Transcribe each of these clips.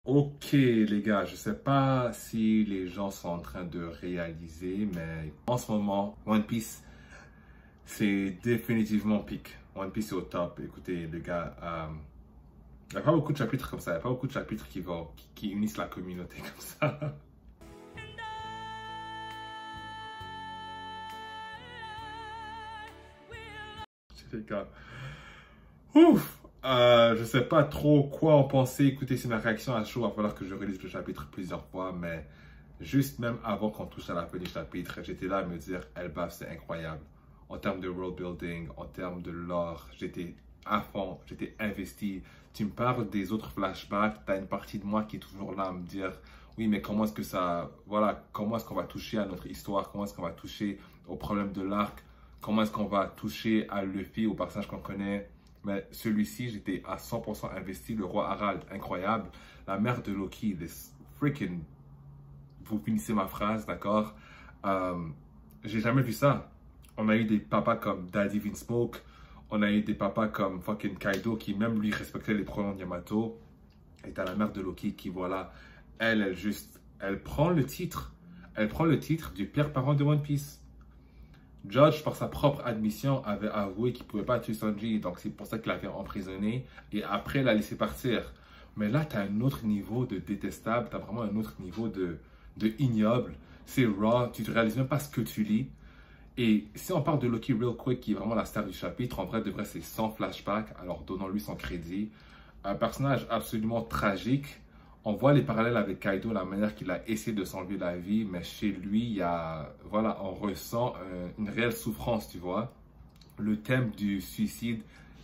Ok les gars, je sais pas si les gens sont en train de réaliser, mais en ce moment, One Piece, c'est définitivement pic. One Piece est au top. Écoutez les gars, il n'y a pas beaucoup de chapitres comme ça, il n'y a pas beaucoup de chapitres qui unissent la communauté comme ça. Les gars. Ouf! Je sais pas trop quoi en penser. Écoutez, c'est ma réaction à chaud. Il va falloir que je relise le chapitre plusieurs fois, mais juste même avant qu'on touche à la fin du chapitre, j'étais là à me dire, Elbaf, c'est incroyable. En termes de world building, en termes de lore, j'étais à fond, j'étais investi. Tu me parles des autres flashbacks, tu as une partie de moi qui est toujours là à me dire, oui, mais comment est-ce que ça, voilà, comment est-ce qu'on va toucher à notre histoire, comment est-ce qu'on va toucher au problème de l'arc, comment est-ce qu'on va toucher à Luffy, au personnage qu'on connaît. Mais celui-ci, j'étais à 100% investi. Le roi Harald, incroyable. La mère de Loki, this freaking... Vous finissez ma phrase, d'accord? J'ai jamais vu ça. On a eu des papas comme Daddy Vinsmoke. On a eu des papas comme fucking Kaido qui même lui respectait les pronoms de Yamato. Et t'as la mère de Loki qui, voilà, elle prend le titre. Elle prend le titre du père parent de One Piece. Judge, par sa propre admission, avait avoué qu'il ne pouvait pas tuer Sanji, donc c'est pour ça qu'il l'avait emprisonné, et après l'a laissé partir. Mais là, tu as un autre niveau de détestable, tu as vraiment un autre niveau de ignoble. C'est raw, tu ne réalises même pas ce que tu lis. Et si on parle de Loki real quick, qui est vraiment la star du chapitre, en vrai, de vrai, c'est sans flashback, alors donnons-lui son crédit. Un personnage absolument tragique. On voit les parallèles avec Kaido, la manière qu'il a essayé de s'enlever la vie, mais chez lui, il y a, voilà, on ressent une réelle souffrance, tu vois. Le thème du suicide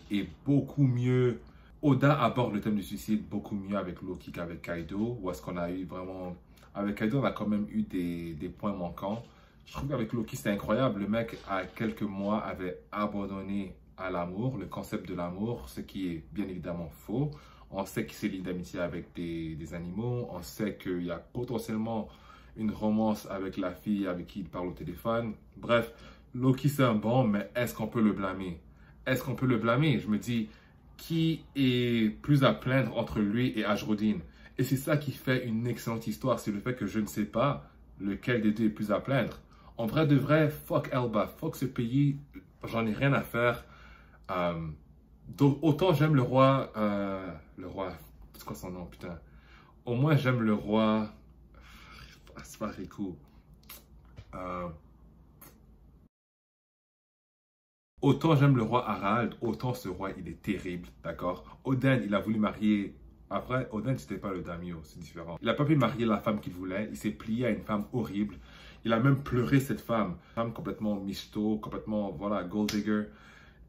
est beaucoup mieux. Oda aborde le thème du suicide beaucoup mieux avec Loki qu'avec Kaido, où est-ce qu'on a eu vraiment... Avec Kaido, on a quand même eu des points manquants. Je trouve qu'avec Loki, c'était incroyable. Le mec, à quelques mois, avait abandonné à l'amour, le concept de l'amour, ce qui est bien évidemment faux. On sait qu'il s'est lié d'amitié avec des animaux. On sait qu'il y a potentiellement une romance avec la fille avec qui il parle au téléphone. Bref, Loki c'est un bon, mais est-ce qu'on peut le blâmer? Est-ce qu'on peut le blâmer? Je me dis, qui est plus à plaindre entre lui et Ajrodin? Et c'est ça qui fait une excellente histoire. C'est le fait que je ne sais pas lequel des deux est plus à plaindre. En vrai de vrai, fuck Elbaf, fuck ce pays, j'en ai rien à faire. Donc, autant j'aime le roi, c'est quoi son nom, putain? Au moins j'aime le roi, c'est pas Riku. Autant j'aime le roi Harald, autant ce roi il est terrible, d'accord? Oden, il a voulu marier, après Oden c'était pas le daimyo, c'est différent. Il a pas pu marier la femme qu'il voulait, il s'est plié à une femme horrible. Il a même pleuré cette femme complètement michto, complètement, voilà, gold digger.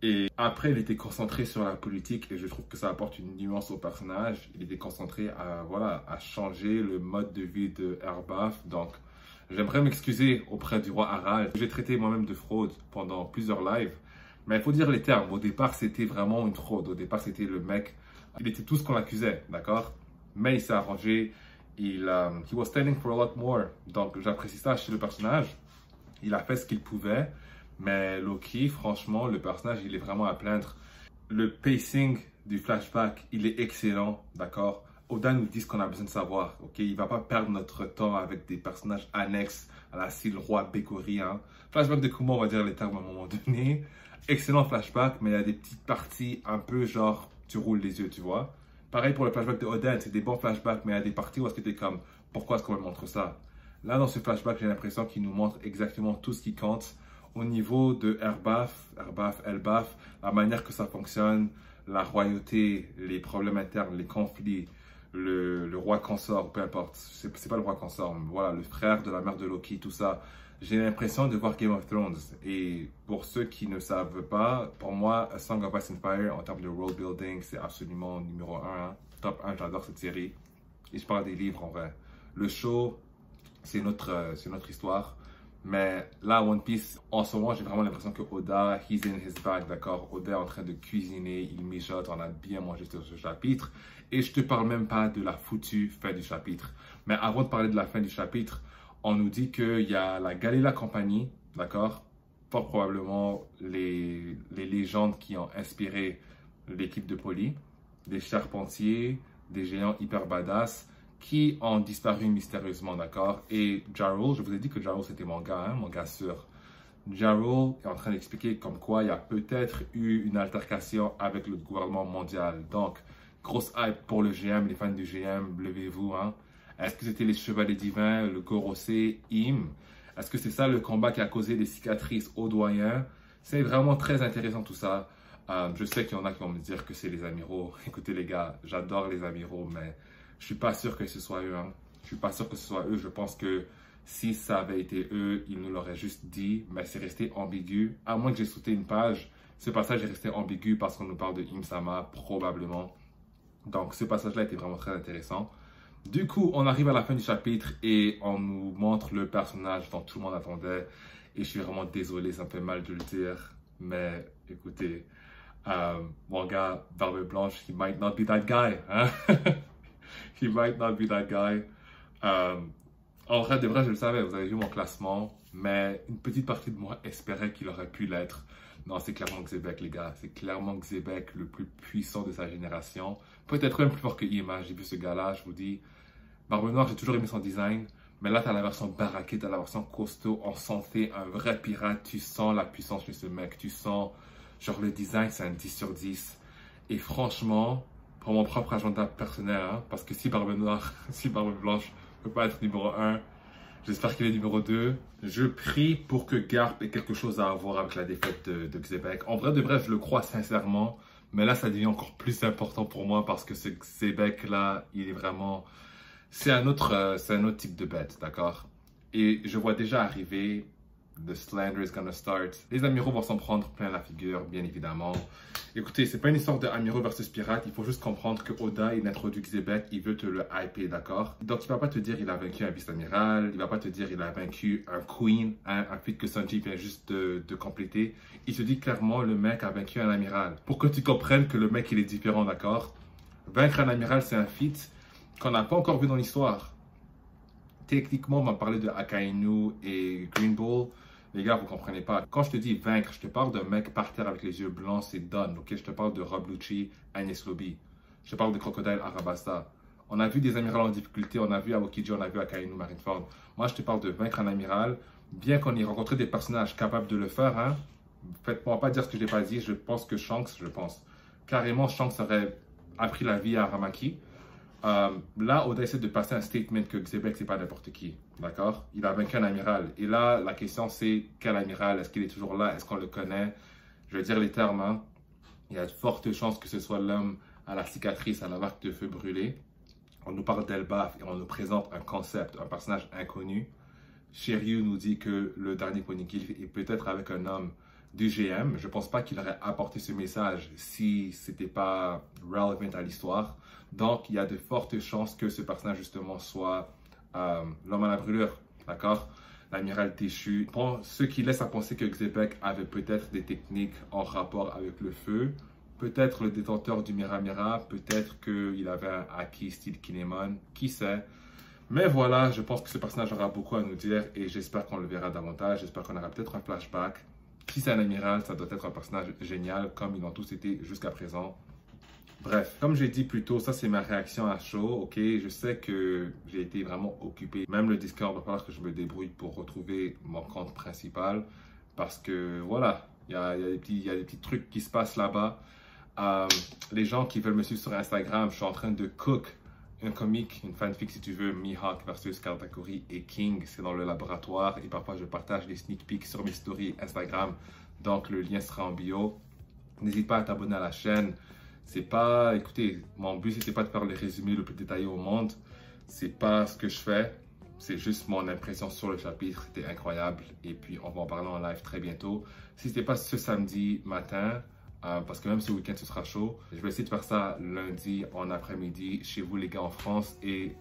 Et après, il était concentré sur la politique et je trouve que ça apporte une nuance au personnage. Il était concentré à, voilà, à changer le mode de vie de Elbaf. Donc, j'aimerais m'excuser auprès du roi Harald. J'ai traité moi-même de fraude pendant plusieurs lives. Mais il faut dire les termes. Au départ, c'était vraiment une fraude. Au départ, c'était le mec. Il était tout ce qu'on accusait, d'accord? Mais il s'est arrangé. He was standing for a lot more. Donc, j'apprécie ça chez le personnage. Il a fait ce qu'il pouvait. Mais Loki, franchement, le personnage, il est vraiment à plaindre. Le pacing du flashback, il est excellent, d'accord? Oda nous dit ce qu'on a besoin de savoir, ok? Il va pas perdre notre temps avec des personnages annexes à la style roi Bekori, hein? Flashback de Kuma, on va dire les termes à un moment donné. Excellent flashback, mais il y a des petites parties un peu genre, tu roules les yeux, tu vois? Pareil pour le flashback de Oden, c'est des bons flashbacks, mais il y a des parties où est-ce que tu es comme, pourquoi est-ce qu'on me montre ça? Là, dans ce flashback, j'ai l'impression qu'il nous montre exactement tout ce qui compte. Au niveau de Elbaf, la manière que ça fonctionne, la royauté, les problèmes internes, les conflits, le roi consort, peu importe, c'est pas le roi consort, mais voilà, le frère de la mère de Loki, tout ça. J'ai l'impression de voir Game of Thrones. Et pour ceux qui ne savent pas, pour moi, A Song of Ice and Fire, en termes de world building, c'est absolument numéro 1, hein. Top 1, j'adore cette série. Et je parle des livres en vrai. Le show, c'est notre histoire. Mais là, One Piece, en ce moment, j'ai vraiment l'impression que Oda, he's in his bag, d'accord? Oda est en train de cuisiner, il mijote, on a bien mangé sur ce chapitre. Et je te parle même pas de la foutue fin du chapitre. Mais avant de parler de la fin du chapitre, on nous dit qu'il y a la Galila Company, d'accord? Fort probablement les légendes qui ont inspiré l'équipe de Poli, des charpentiers, des géants hyper badass, qui ont disparu mystérieusement, d'accord? Et Ja Rule, je vous ai dit que Ja Rule c'était mon gars, hein, mon gars sûr. Ja Rule est en train d'expliquer comme quoi il y a peut-être eu une altercation avec le gouvernement mondial. Donc, grosse hype pour le GM, les fans du GM, levez-vous, hein. Est-ce que c'était les Chevaliers Divins, le Gorosei, Im? Est-ce que c'est ça le combat qui a causé des cicatrices aux doyens? C'est vraiment très intéressant tout ça. Je sais qu'il y en a qui vont me dire que c'est les amiraux. Écoutez les gars, j'adore les amiraux, mais je suis pas sûr que ce soit eux, hein. Je suis pas sûr que ce soit eux. Je pense que si ça avait été eux, ils nous l'auraient juste dit, mais c'est resté ambigu. À moins que j'ai sauté une page, ce passage est resté ambigu parce qu'on nous parle de Im-sama, probablement. Donc ce passage-là était vraiment très intéressant. Du coup, on arrive à la fin du chapitre et on nous montre le personnage dont tout le monde attendait. Et je suis vraiment désolé, ça me fait mal de le dire. Mais écoutez, mon gars, Barbe Blanche, he might not be that guy. Hein? He might not be that guy. En vrai, de vrai, je le savais, vous avez vu mon classement. Mais une petite partie de moi espérait qu'il aurait pu l'être. Non, c'est clairement Xebec, les gars. C'est clairement Xebec, le plus puissant de sa génération. Peut-être même plus fort que Ima. J'ai vu ce gars-là, je vous dis. Barbe Noire, j'ai toujours aimé son design. Mais là, tu as la version baraquée, tu as la version costaud, en santé, un vrai pirate. Tu sens la puissance de ce mec. Tu sens, genre, le design, c'est un 10 sur 10. Et franchement, pour mon propre agenda personnel, hein, parce que si Barbe Noire, si Barbe Blanche ne peut pas être numéro 1, j'espère qu'il est numéro 2. Je prie pour que Garp ait quelque chose à voir avec la défaite de Xebec. En vrai, de vrai, je le crois sincèrement. Mais là, ça devient encore plus important pour moi parce que ce Xebec-là, il est vraiment... c'est un autre type de bête, d'accord? Et je vois déjà arriver, the slander is gonna start. Les amiraux vont s'en prendre plein la figure, bien évidemment. Écoutez, c'est pas une histoire de amiraux versus pirates. Il faut juste comprendre que Oda, il introduit Xebec, il veut te le hyper, d'accord? Donc, il va pas te dire il a vaincu un vice-amiral, il va pas te dire il a vaincu un queen, hein, un feat que Sanji vient juste de compléter. Il se dit clairement le mec a vaincu un amiral. Pour que tu comprennes que le mec, il est différent, d'accord? Vaincre un amiral, c'est un feat qu'on n'a pas encore vu dans l'histoire. Techniquement, on va parler de Akainu et Green Bull. Les gars, vous comprenez pas. Quand je te dis vaincre, je te parle d'un mec par terre avec les yeux blancs, c'est done. Ok, je te parle de Rob Lucci, Agnès Lobby. Je te parle de Crocodile Arabasta. On a vu des amirals en difficulté, on a vu Aokiji, on a vu Akainu, Marineford. Moi, je te parle de vaincre un amiral. Bien qu'on ait rencontré des personnages capables de le faire, hein. Faites-moi pas dire ce que je n'ai pas dit. Je pense que Shanks, carrément, Shanks aurait appris la vie à Aramaki. Là, Oda essaie de passer un statement que Xebec, c'est pas n'importe qui, d'accord? Il a vaincu un amiral. Et là, la question, c'est quel amiral? Est-ce qu'il est toujours là? Est-ce qu'on le connaît? Je vais dire les termes, hein. Il y a de fortes chances que ce soit l'homme à la cicatrice, à la marque de feu brûlée. On nous parle d'Elbaf et on nous présente un concept, un personnage inconnu. Shiryu nous dit que le dernier Poneglyph est peut-être avec un homme du GM. Je ne pense pas qu'il aurait apporté ce message si ce n'était pas relevant à l'histoire. Donc, il y a de fortes chances que ce personnage, justement, soit l'homme à la brûlure, d'accord? L'amiral Téchu. Bon, ce qui laisse à penser que Xebec avait peut-être des techniques en rapport avec le feu. Peut-être le détenteur du Miramira. Peut-être qu'il avait un Haki style Kinemon. Qui sait? Mais voilà, je pense que ce personnage aura beaucoup à nous dire et j'espère qu'on le verra davantage. J'espère qu'on aura peut-être un flashback. Si c'est un amiral, ça doit être un personnage génial comme ils ont tous été jusqu'à présent. Bref, comme j'ai dit plus tôt, ça c'est ma réaction à chaud, ok? Je sais que j'ai été vraiment occupé. Même le Discord, il va falloir que je me débrouille pour retrouver mon compte principal. Parce que voilà, il y a des petits trucs qui se passent là-bas. Les gens qui veulent me suivre sur Instagram, je suis en train de cook un comic, une fanfic si tu veux, Mihawk versus Katakuri et King. C'est dans le laboratoire et parfois je partage des sneak peeks sur mes stories Instagram. Donc le lien sera en bio. N'hésite pas à t'abonner à la chaîne. C'est pas, écoutez, mon but c'était pas de faire le résumé le plus détaillé au monde. C'est pas ce que je fais. C'est juste mon impression sur le chapitre. C'était incroyable. Et puis on va en parler en live très bientôt. Si c'était pas ce samedi matin, parce que même ce week-end ce sera chaud, je vais essayer de faire ça lundi en après-midi chez vous les gars en France et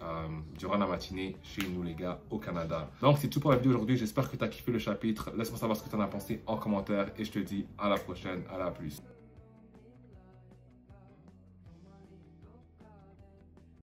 durant la matinée chez nous les gars au Canada. Donc c'est tout pour la vidéo aujourd'hui. J'espère que tu as kiffé le chapitre. Laisse-moi savoir ce que tu en as pensé en commentaire et je te dis à la prochaine, à la plus.